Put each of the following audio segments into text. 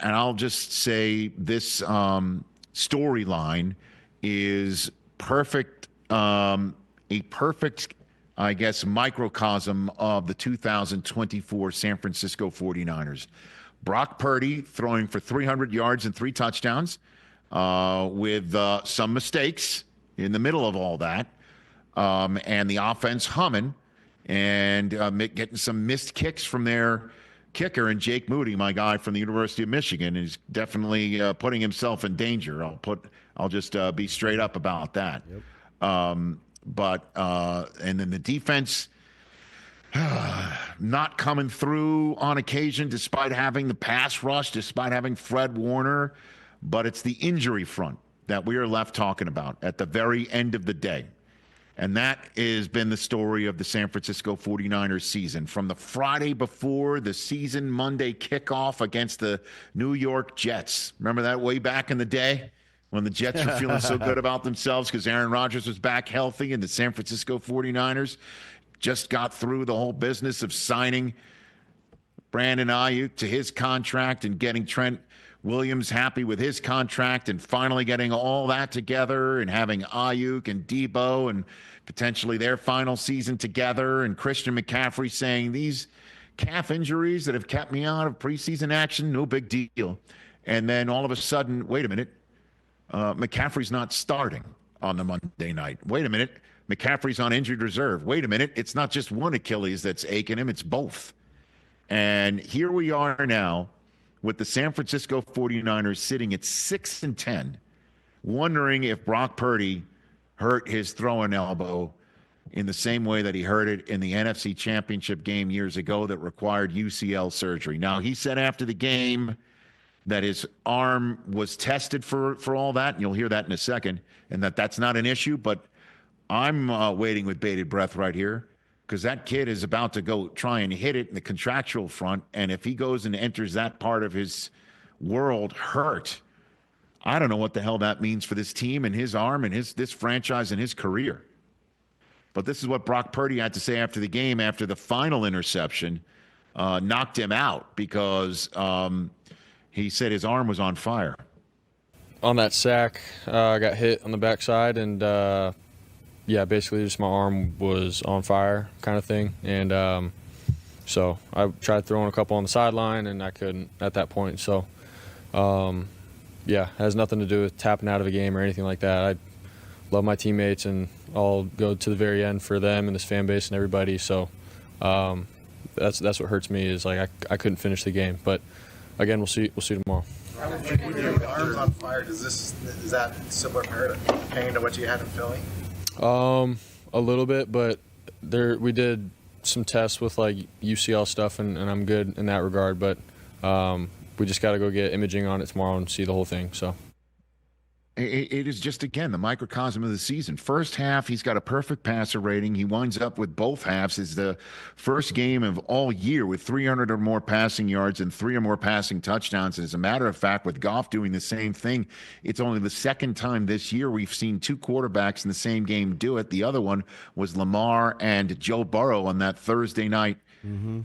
and I'll just say this storyline is perfect, a perfect, I guess, microcosm of the 2024 San Francisco 49ers. Brock Purdy throwing for 300 yards and 3 touchdowns with some mistakes in the middle of all that, and the offense humming and getting some missed kicks from their kicker, and Jake Moody, my guy from the University of Michigan, is definitely putting himself in danger. I'll just be straight up about that. Yep. And then the defense not coming through on occasion, despite having the pass rush, despite having Fred Warner. But it's the injury front that we are left talking about at the very end of the day. And that has been the story of the San Francisco 49ers season. From the Friday before the season Monday kickoff against the New York Jets. Remember that way back in the day when the Jets were feeling so good about themselves because Aaron Rodgers was back healthy, and the San Francisco 49ers just got through the whole business of signing Brandon Ayuk to his contract and getting Trent Williams happy with his contract, and finally getting all that together and having Ayuk and Debo and potentially their final season together, and Christian McCaffrey saying, these calf injuries that have kept me out of preseason action, no big deal. And then all of a sudden, wait a minute, McCaffrey's not starting on the Monday night. Wait a minute, McCaffrey's on injured reserve. Wait a minute, it's not just one Achilles that's aching him, it's both. And here we are now with the San Francisco 49ers sitting at 6-10, wondering if Brock Purdy hurt his throwing elbow in the same way that he hurt it in the NFC Championship game years ago that required UCL surgery. Now, he said after the game that his arm was tested for all that, and you'll hear that in a second, and that's not an issue, but I'm waiting with bated breath right here, because that kid is about to go try and hit it in the contractual front. And if he goes and enters that part of his world hurt, I don't know what the hell that means for this team and his arm and this franchise and his career. But this is what Brock Purdy had to say after the game, after the final interception knocked him out, because he said his arm was on fire. On that sack, I got hit on the backside, and yeah, basically just my arm was on fire kind of thing. And so I tried throwing a couple on the sideline, and I couldn't at that point. So, yeah, it has nothing to do with tapping out of a game or anything like that. I love my teammates, and I'll go to the very end for them and this fan base and everybody. So that's what hurts me, is like I couldn't finish the game. But, again, we'll see tomorrow. When your arm's on fire, is that similar pain to what you had in Philly? A little bit, but we did some tests with like UCL stuff, and I'm good in that regard. But we just got to go get imaging on it tomorrow and see the whole thing. So it is just, again, the microcosm of the season. First half, he's got a perfect passer rating. He winds up with both halves. It's the first game of all year with 300 or more passing yards and 3 or more passing touchdowns. And as a matter of fact, with Goff doing the same thing, it's only the second time this year we've seen 2 quarterbacks in the same game do it. The other one was Lamar and Joe Burrow on that Thursday night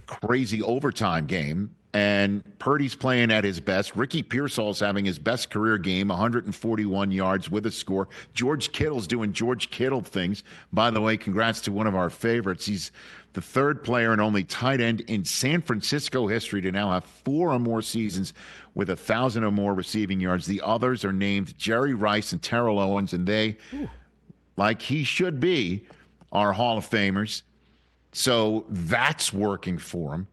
crazy overtime game. And Purdy's playing at his best. Ricky Pearsall's having his best career game, 141 yards with a score. George Kittle's doing George Kittle things. By the way, congrats to one of our favorites. He's the 3rd player and only tight end in San Francisco history to now have 4 or more seasons with 1,000 or more receiving yards. The others are named Jerry Rice and Terrell Owens, and they, like he should be, are Hall of Famers. So that's working for him.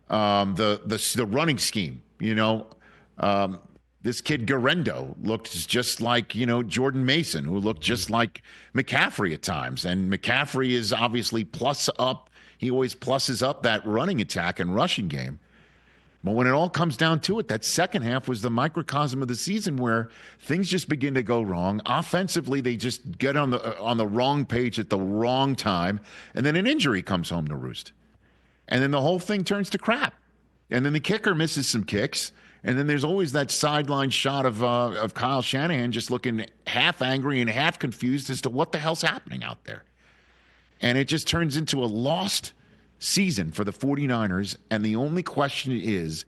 The running scheme, this kid Garendo looked just like, Jordan Mason, who looked just like McCaffrey at times. And McCaffrey is obviously plus up. He always pluses up that running attack and rushing game. But when it all comes down to it, that second half was the microcosm of the season where things just begin to go wrong. Offensively, they just get on the wrong page at the wrong time. And then an injury comes home to roost. And then the whole thing turns to crap. And then the kicker misses some kicks. And then there's always that sideline shot of Kyle Shanahan just looking half angry and half confused as to what the hell's happening out there. And it just turns into a lost season for the 49ers. And the only question is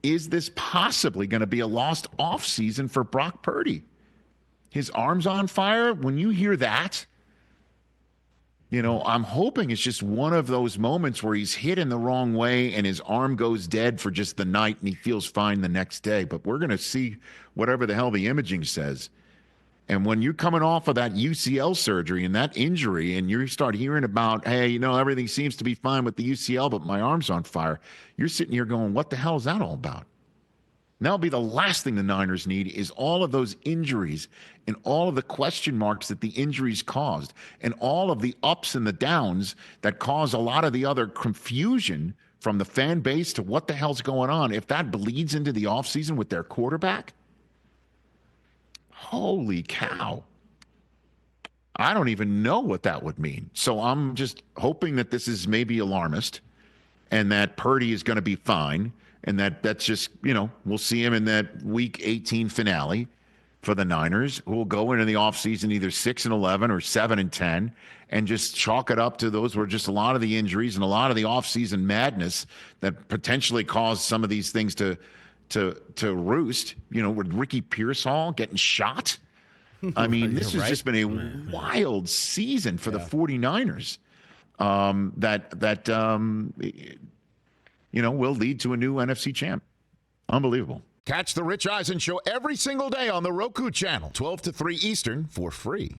is this possibly going to be a lost offseason for Brock Purdy? His arm's on fire. When you hear that, I'm hoping it's just one of those moments where he's hit in the wrong way and his arm goes dead for just the night and he feels fine the next day. But we're going to see whatever the hell the imaging says. And when you're coming off of that UCL surgery and that injury and you start hearing about, hey, everything seems to be fine with the UCL, but my arm's on fire, you're sitting here going, what the hell is that all about? That'll be the last thing the Niners need is all of those injuries and all of the question marks that the injuries caused and all of the ups and the downs that cause a lot of the other confusion from the fan base to what the hell's going on. If that bleeds into the offseason with their quarterback, holy cow. I don't even know what that would mean. So I'm just hoping that this is maybe alarmist and that Purdy is going to be fine and that's just, we'll see him in that Week 18 finale for the Niners, who will go into the offseason either 6-11 or 7-10 and just chalk it up to those were just a lot of the injuries and a lot of the offseason madness that potentially caused some of these things to roost, with Ricky Pearsall getting shot. I mean, this has just been a wild season for the 49ers will lead to a new NFC champ. Unbelievable. Catch the Rich Eisen Show every single day on the Roku Channel, 12 to 3 Eastern, for free.